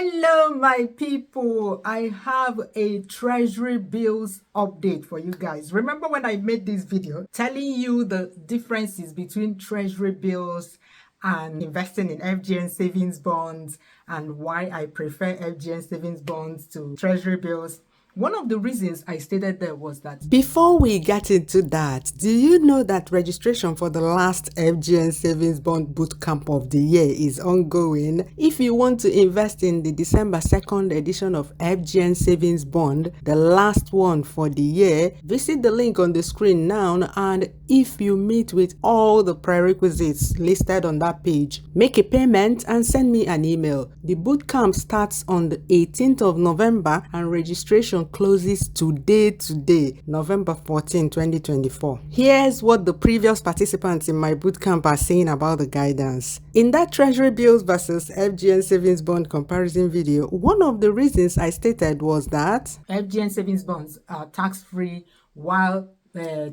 Hello my people, I have a Treasury Bills update for you guys. Remember when I made this video telling you the differences between Treasury Bills and investing in FGN Savings Bonds and why I prefer FGN Savings Bonds to Treasury Bills? One of the reasons I stated there was that before we get into that, do you know that registration for the last FGN Savings Bond Bootcamp of the year is ongoing? If you want to invest in the December 2nd edition of FGN Savings Bond, the last one for the year, visit the link on the screen now, and if you meet with all the prerequisites listed on that page, make a payment and send me an email. The bootcamp starts on the 18th of November and registration closes today, November 14, 2024. Here's what the previous participants in my bootcamp are saying about the guidance. In that Treasury Bills versus FGN Savings Bond comparison video, one of the reasons I stated was that FGN Savings Bonds are tax-free while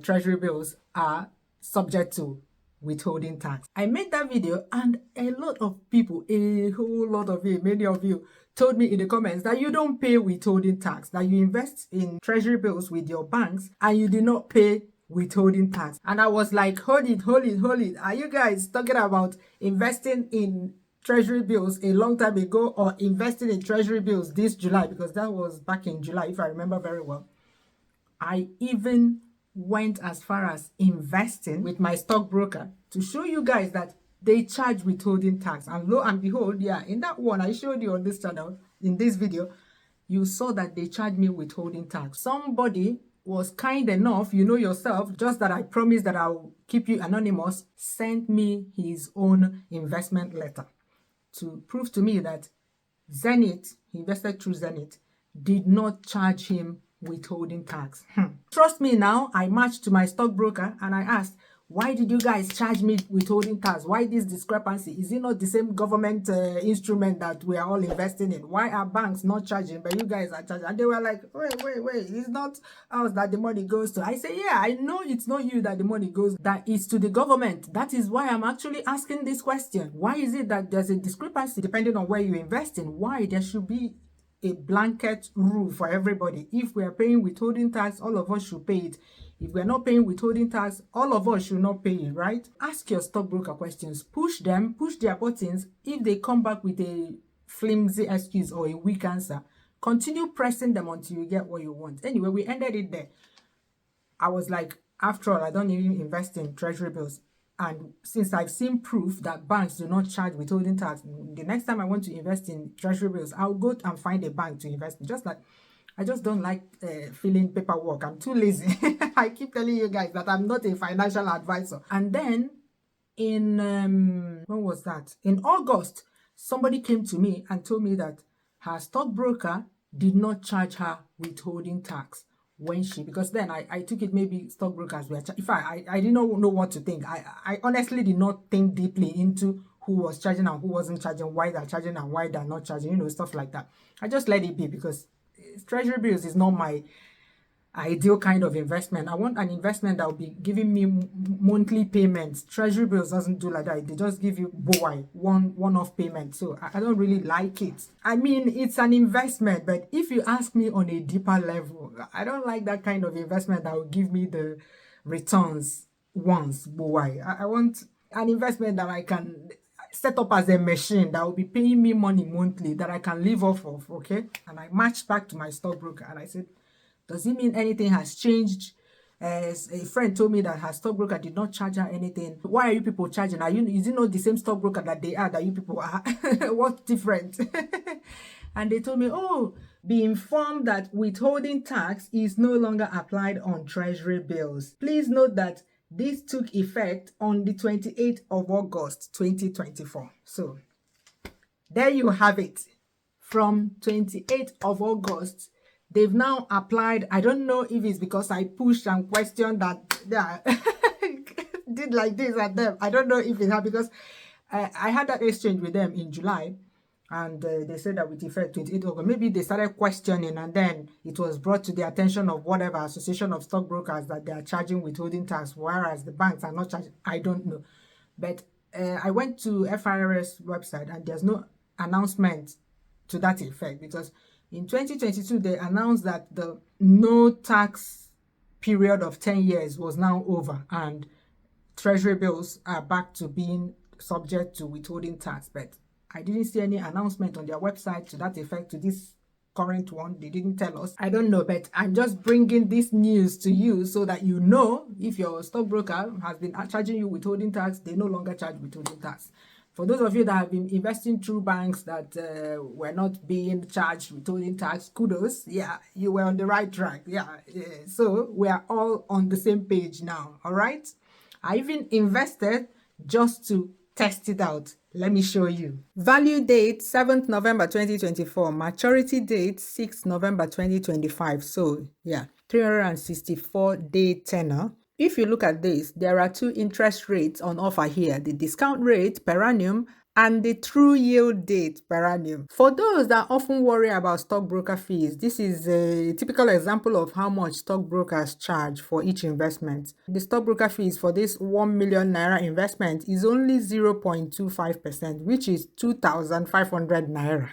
Treasury Bills are subject to withholding tax. I made that video and a lot of people, a whole lot of you, many of you, told me in the comments that you don't pay withholding tax, that you invest in Treasury Bills with your banks and you do not pay withholding tax. And I was like, hold it. Are you guys talking about investing in Treasury Bills a long time ago or investing in Treasury Bills this July? Because that was back in July, if I remember very well. I even went as far as investing with my stockbroker to show you guys that they charge withholding tax. And lo and behold, yeah, in that one I showed you on this channel, in this video, you saw that they charged me withholding tax. Somebody was kind enough, you know yourself, just that I promised that I'll keep you anonymous, sent me his own investment letter to prove to me that Zenith, he invested through Zenith, did not charge him withholding tax. Trust me now, I matched to my stockbroker and I asked, why did you guys charge me withholding tax? Why this discrepancy? Is it not the same government instrument that we are all investing in? Why are banks not charging but you guys are charging? And they were like, wait, it's not us that the money goes to. I say, yeah, I know it's not you that the money goes, that is to the government. That is why I'm actually asking this question. Why is it that there's a discrepancy depending on where you invest in? Why there should be a blanket rule for everybody? If we are paying withholding tax, all of us should pay it. If we're not paying withholding tax, all of us should not pay it, right? Ask your stockbroker questions. Push them, push their buttons. If they come back with a flimsy excuse or a weak answer, continue pressing them until you get what you want. Anyway, we ended it there. I was like, after all, I don't even invest in Treasury Bills. And since I've seen proof that banks do not charge withholding tax, the next time I want to invest in Treasury Bills, I'll go and find a bank to invest in. Just like, I just don't like filling paperwork. I'm too lazy. I keep telling you guys that I'm not a financial advisor. And then in, when was that? In August, somebody came to me and told me that her stockbroker did not charge her withholding tax when she, because then I took it maybe stockbrokers were, if I did not know what to think. I honestly did not think deeply into who was charging and who wasn't charging, why they're charging and why they're not charging, you know, stuff like that. I just let it be because Treasury Bills is not my ideal kind of investment. I want an investment that will be giving me monthly payments. Treasury Bills doesn't do like that. They just give you one-off payment. So I don't really like it. I mean, it's an investment, but if you ask me on a deeper level, I don't like that kind of investment that will give me the returns once. I want an investment that I can set up as a machine that will be paying me money monthly that I can live off of, okay? And I matched back to my stockbroker and I said, does it mean anything has changed? As a friend told me that her stockbroker did not charge her anything. Why are you people charging? Is it not the same stockbroker that they are that you people are? What's different? And they told me, oh, be informed that withholding tax is no longer applied on Treasury Bills. Please note that this took effect on the 28th of August, 2024. So there you have it. From 28th of August, they've now applied. I don't know if it's because I pushed and questioned that did like this at them. I don't know if it had, because I had that exchange with them in July. And they said that with effect 28th August, maybe they started questioning and then it was brought to the attention of whatever association of stockbrokers that they are charging withholding tax, whereas the banks are not charging. I don't know. But I went to FIRS website and there's no announcement to that effect, because in 2022 they announced that the no tax period of 10 years was now over and treasury bills are back to being subject to withholding tax. But I didn't see any announcement on their website to that effect to this current one. They didn't tell us. I don't know, but I'm just bringing this news to you so that you know, if your stockbroker has been charging you withholding tax, they no longer charge withholding tax. For those of you that have been investing through banks that were not being charged withholding tax, kudos. Yeah, you were on the right track. Yeah. So we are all on the same page now. All right. I even invested just to test it out. Let me show you. Value date 7th November 2024. Maturity date 6th November 2025. So yeah, 364-day tenor. If you look at this, there are two interest rates on offer here, the discount rate per annum and the true yield date per annum. For those that often worry about stockbroker fees, this is a typical example of how much stockbrokers charge for each investment. The stockbroker fees for this 1 million naira investment is only 0.25%, which is 2,500 naira.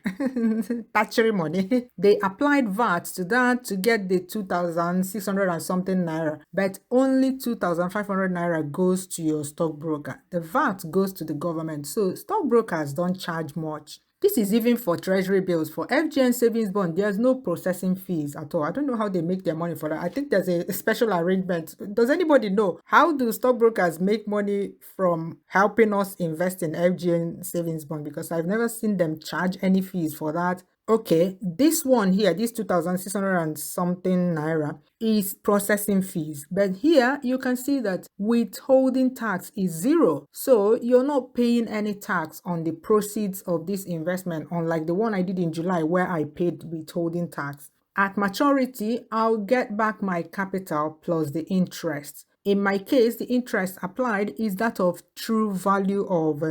Thatchery money. They applied VAT to that to get the 2,600 and something naira, but only 2,500 naira goes to your stockbroker. The VAT goes to the government, so stockbrokers don't charge much. This is even for treasury bills. For FGN Savings Bond, there's no processing fees at all. I don't know how they make their money for that. I think there's a special arrangement. Does anybody know? How do stockbrokers make money from helping us invest in FGN Savings Bond? Because I've never seen them charge any fees for that. Okay, this one here, this 2,600 and something naira is processing fees. But here you can see that withholding tax is 0. So you're not paying any tax on the proceeds of this investment, unlike the one I did in July where I paid withholding tax. At maturity, I'll get back my capital plus the interest. In my case, the interest applied is that of true value of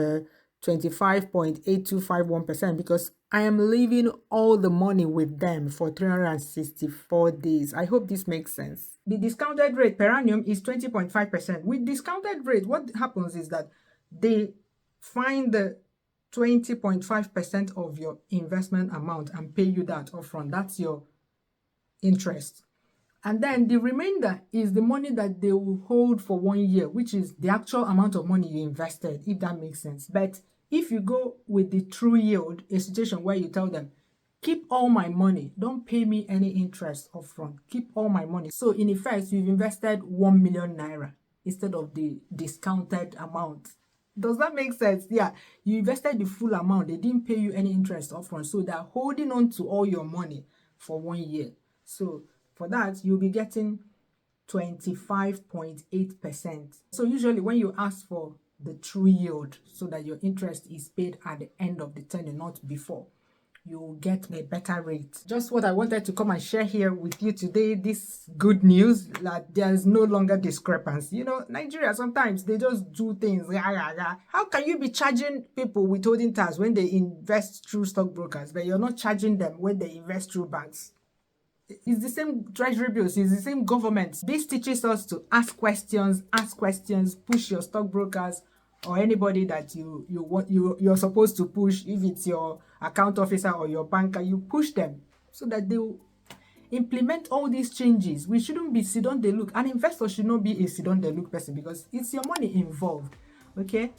25.8251% because I am leaving all the money with them for 364 days. I hope this makes sense. The discounted rate per annum is 20.5%. With discounted rate, what happens is that they find the 20.5% of your investment amount and pay you that upfront. That's your interest. And then the remainder is the money that they will hold for 1 year, which is the actual amount of money you invested, if that makes sense. But if you go with the true yield, a situation where you tell them, keep all my money, don't pay me any interest upfront, keep all my money. So in effect, you've invested 1 million naira instead of the discounted amount. Does that make sense? Yeah, you invested the full amount. They didn't pay you any interest upfront. So they're holding on to all your money for 1 year. So for that, you'll be getting 25.8%. So usually when you ask for the true yield so that your interest is paid at the end of the tenure, not before, you'll get a better rate. Just what I wanted to come and share here with you today, this good news that there's no longer discrepancy. You know, Nigeria, sometimes they just do things. How can you be charging people withholding tax when they invest through stockbrokers, but you're not charging them when they invest through banks? It's the same treasury bills, it's the same government. This teaches us to ask questions, push your stockbrokers or anybody that you're supposed to push. If it's your account officer or your banker, you push them so that they will implement all these changes. We shouldn't be sit on the look. An investor should not be a sit on the look person because it's your money involved. Okay,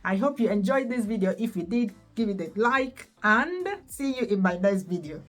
I hope you enjoyed this video. If you did, give it a like and see you in my next video.